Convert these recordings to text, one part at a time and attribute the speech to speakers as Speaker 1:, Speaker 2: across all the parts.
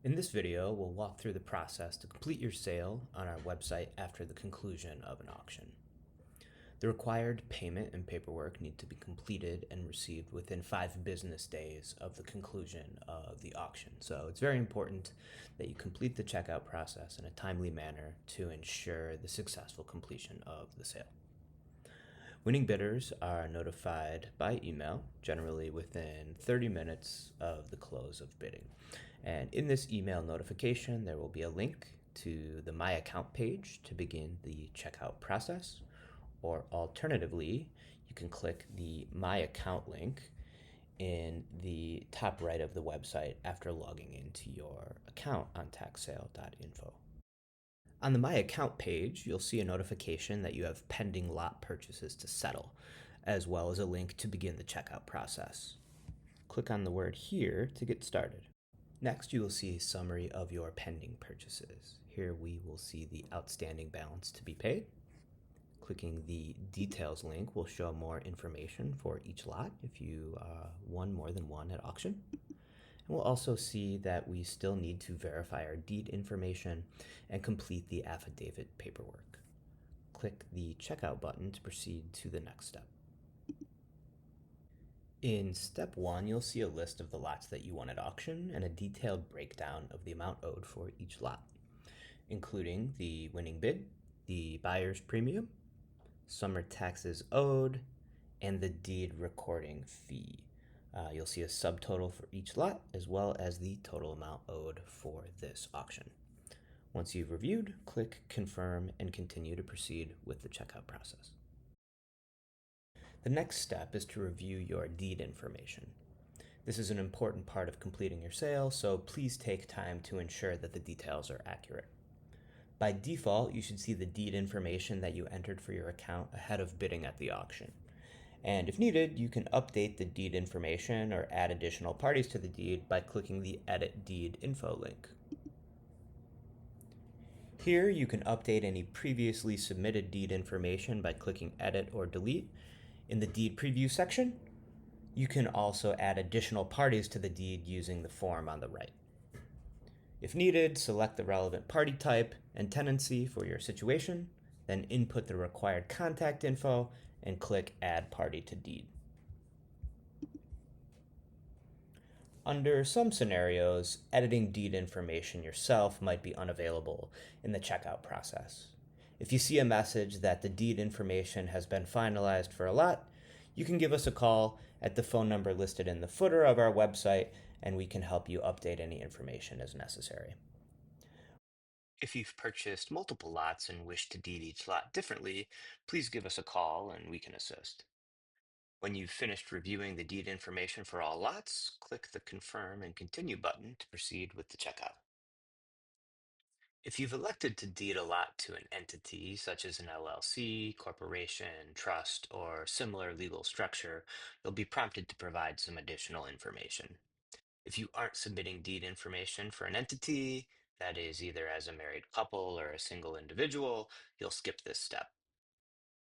Speaker 1: In this video, we'll walk through the process to complete your sale on our website after the conclusion of an auction. The required payment and paperwork need to be completed and received within 5 business days of the conclusion of the auction. So it's very important that you complete the checkout process in a timely manner to ensure the successful completion of the sale. Winning bidders are notified by email, generally within 30 minutes of the close of bidding. And in this email notification, there will be a link to the My Account page to begin the checkout process. Or alternatively, you can click the My Account link in the top right of the website after logging into your account on Tax-Sale.info. On the My Account page, you'll see a notification that you have pending lot purchases to settle, as well as a link to begin the checkout process. Click on the word Here to get started. Next, you will see a summary of your pending purchases. Here we will see the outstanding balance to be paid. Clicking the Details link will show more information for each lot if you won more than one at auction. And we'll also see that we still need to verify our deed information and complete the affidavit paperwork. Click the Checkout button to proceed to the next step. In step 1, you'll see a list of the lots that you won at auction and a detailed breakdown of the amount owed for each lot, including the winning bid, the buyer's premium, summer taxes owed, and the deed recording fee. You'll see a subtotal for each lot, as well as the total amount owed for this auction. Once you've reviewed, click Confirm and continue to proceed with the checkout process. The next step is to review your deed information. This is an important part of completing your sale, so please take time to ensure that the details are accurate. By default, you should see the deed information that you entered for your account ahead of bidding at the auction. And if needed, you can update the deed information or add additional parties to the deed by clicking the Edit Deed Info link. Here, you can update any previously submitted deed information by clicking Edit or Delete. In the Deed Preview section, you can also add additional parties to the deed using the form on the right. If needed, select the relevant party type and tenancy for your situation, then input the required contact info and click Add Party to Deed. Under some scenarios, editing deed information yourself might be unavailable in the checkout process. If you see a message that the deed information has been finalized for a lot, you can give us a call at the phone number listed in the footer of our website, and we can help you update any information as necessary. If you've purchased multiple lots and wish to deed each lot differently, please give us a call and we can assist. When you've finished reviewing the deed information for all lots, click the Confirm and Continue button to proceed with the checkout. If you've elected to deed a lot to an entity such as an LLC, corporation, trust, or similar legal structure, you'll be prompted to provide some additional information. If you aren't submitting deed information for an entity, that is either as a married couple or a single individual, you'll skip this step.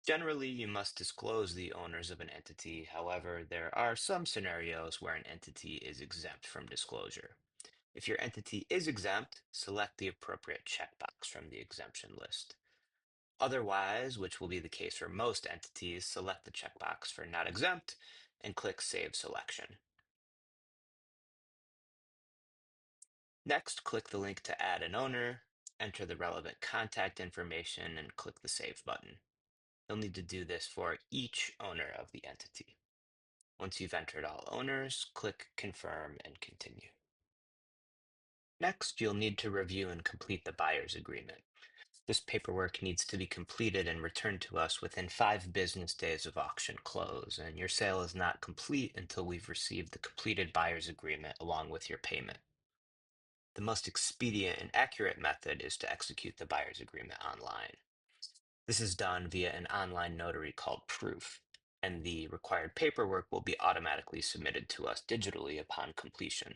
Speaker 1: Generally, you must disclose the owners of an entity. However, there are some scenarios where an entity is exempt from disclosure. If your entity is exempt, select the appropriate checkbox from the exemption list. Otherwise, which will be the case for most entities, select the checkbox for Not Exempt and click Save Selection. Next, click the link to add an owner, enter the relevant contact information, and click the Save button. You'll need to do this for each owner of the entity. Once you've entered all owners, click Confirm and Continue. Next, you'll need to review and complete the buyer's agreement. This paperwork needs to be completed and returned to us within 5 business days of auction close, and your sale is not complete until we've received the completed buyer's agreement along with your payment. The most expedient and accurate method is to execute the buyer's agreement online. This is done via an online notary called Proof, and the required paperwork will be automatically submitted to us digitally upon completion.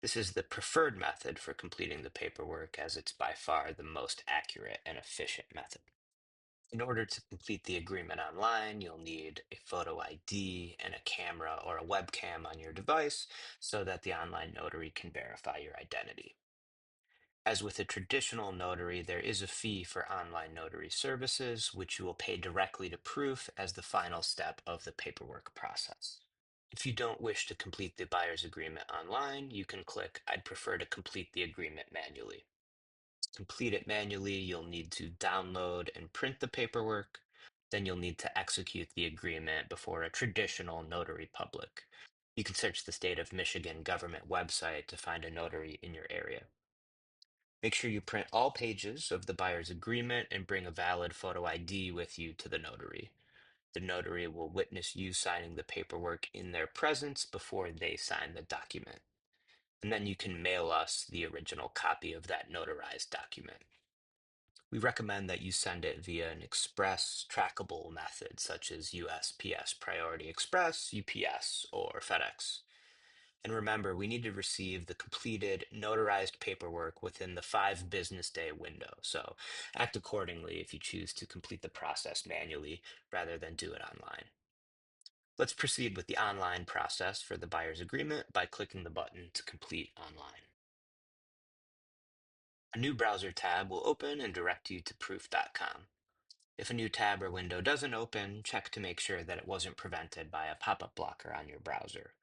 Speaker 1: This is the preferred method for completing the paperwork as it's by far the most accurate and efficient method. In order to complete the agreement online, you'll need a photo ID and a camera or a webcam on your device so that the online notary can verify your identity. As with a traditional notary, there is a fee for online notary services, which you will pay directly to proof as the final step of the paperwork process. If you don't wish to complete the buyer's agreement online, you can click "I'd prefer to complete the agreement manually." To complete it manually, you'll need to download and print the paperwork. Then you'll need to execute the agreement before a traditional notary public. You can search the state of Michigan government website to find a notary in your area. Make sure you print all pages of the buyer's agreement and bring a valid photo ID with you to the notary. The notary will witness you signing the paperwork in their presence before they sign the document. And then you can mail us the original copy of that notarized document. We recommend that you send it via an express trackable method such as USPS Priority Express, UPS, or FedEx. And remember, we need to receive the completed notarized paperwork within the 5 business day window. So act accordingly if you choose to complete the process manually rather than do it online. Let's proceed with the online process for the buyer's agreement by clicking the button to complete online. A new browser tab will open and direct you to proof.com. If a new tab or window doesn't open, check to make sure that it wasn't prevented by a pop-up blocker on your browser.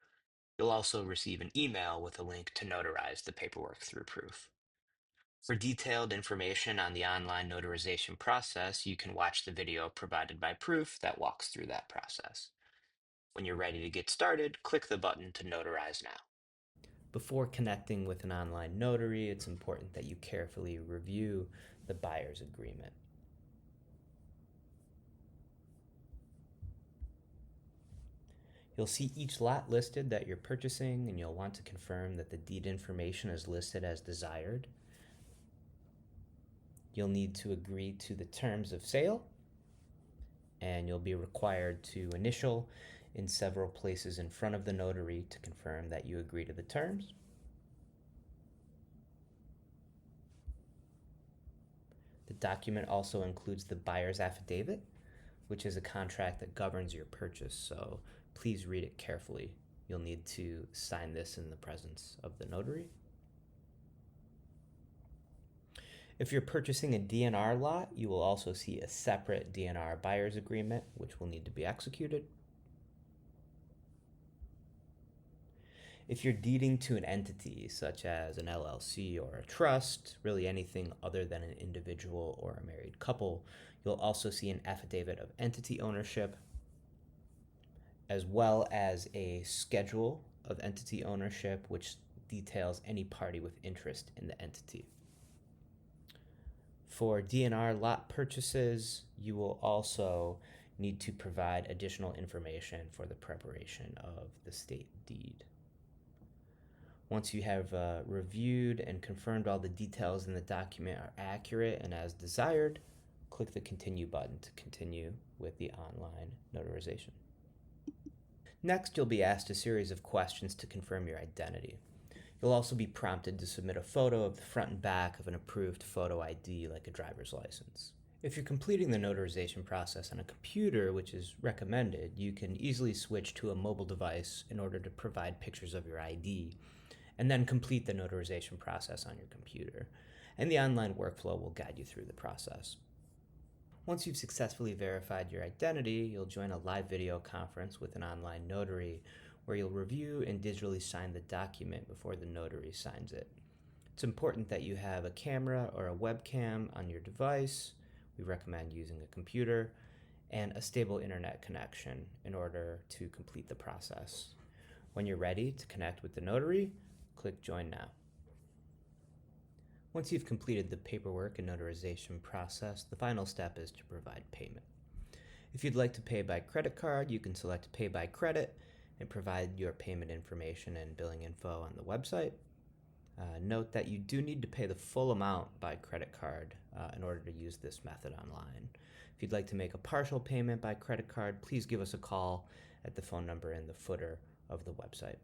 Speaker 1: You'll also receive an email with a link to notarize the paperwork through Proof. For detailed information on the online notarization process, you can watch the video provided by Proof that walks through that process. When you're ready to get started, click the button to notarize now. Before connecting with an online notary, it's important that you carefully review the buyer's agreement. You'll see each lot listed that you're purchasing, and you'll want to confirm that the deed information is listed as desired. You'll need to agree to the terms of sale, and you'll be required to initial in several places in front of the notary to confirm that you agree to the terms. The document also includes the buyer's affidavit, which is a contract that governs your purchase, so please read it carefully. You'll need to sign this in the presence of the notary. If you're purchasing a DNR lot, you will also see a separate DNR buyer's agreement, which will need to be executed. If you're deeding to an entity, such as an LLC or a trust, really anything other than an individual or a married couple, you'll also see an affidavit of entity ownership, as well as a schedule of entity ownership, which details any party with interest in the entity. For DNR lot purchases, you will also need to provide additional information for the preparation of the state deed. Once you have reviewed and confirmed all the details in the document are accurate and as desired, click the Continue button to continue with the online notarization. Next, you'll be asked a series of questions to confirm your identity. You'll also be prompted to submit a photo of the front and back of an approved photo ID like a driver's license. If you're completing the notarization process on a computer, which is recommended, you can easily switch to a mobile device in order to provide pictures of your ID, and then complete the notarization process on your computer. And the online workflow will guide you through the process. Once you've successfully verified your identity, you'll join a live video conference with an online notary where you'll review and digitally sign the document before the notary signs it. It's important that you have a camera or a webcam on your device. We recommend using a computer and a stable internet connection in order to complete the process. When you're ready to connect with the notary, click Join Now. Once you've completed the paperwork and notarization process, the final step is to provide payment. If you'd like to pay by credit card, you can select Pay by Credit and provide your payment information and billing info on the website. Note that you do need to pay the full amount by credit card in order to use this method online. If you'd like to make a partial payment by credit card, please give us a call at the phone number in the footer of the website.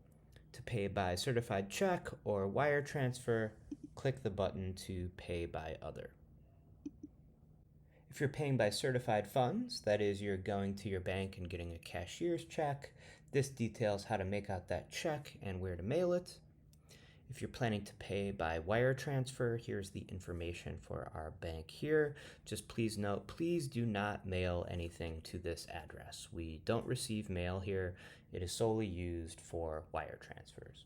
Speaker 1: To pay by certified check or wire transfer, click the button to Pay by Other. If you're paying by certified funds, that is, you're going to your bank and getting a cashier's check, this details how to make out that check and where to mail it. If you're planning to pay by wire transfer, here's the information for our bank here. Just please note, please do not mail anything to this address. We don't receive mail here. It is solely used for wire transfers.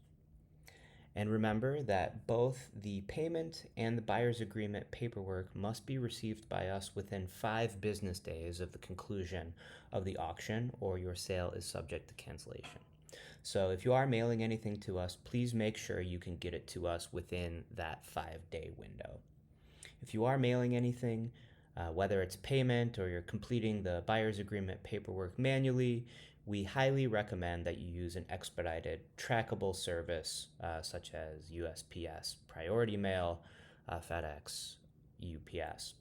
Speaker 1: And remember that both the payment and the buyer's agreement paperwork must be received by us within 5 business days of the conclusion of the auction, or your sale is subject to cancellation. So if you are mailing anything to us, please make sure you can get it to us within that 5-day window. If you are mailing anything, whether it's payment or you're completing the buyer's agreement paperwork manually, we highly recommend that you use an expedited trackable service such as USPS, Priority Mail, FedEx, UPS,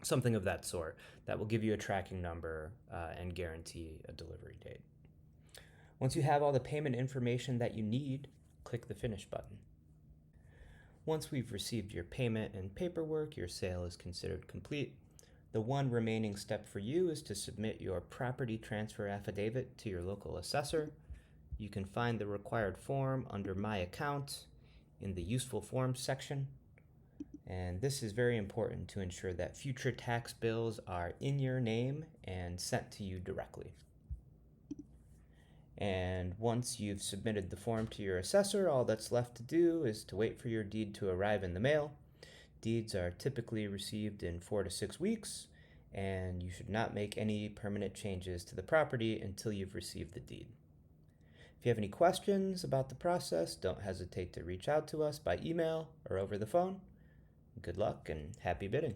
Speaker 1: something of that sort that will give you a tracking number and guarantee a delivery date. Once you have all the payment information that you need, click the Finish button. Once we've received your payment and paperwork, your sale is considered complete. The one remaining step for you is to submit your property transfer affidavit to your local assessor. You can find the required form under My Account in the Useful Forms section. And this is very important to ensure that future tax bills are in your name and sent to you directly. And once you've submitted the form to your assessor, all that's left to do is to wait for your deed to arrive in the mail. Deeds are typically received in 4 to 6 weeks, and you should not make any permanent changes to the property until you've received the deed. If you have any questions about the process, don't hesitate to reach out to us by email or over the phone. Good luck and happy bidding.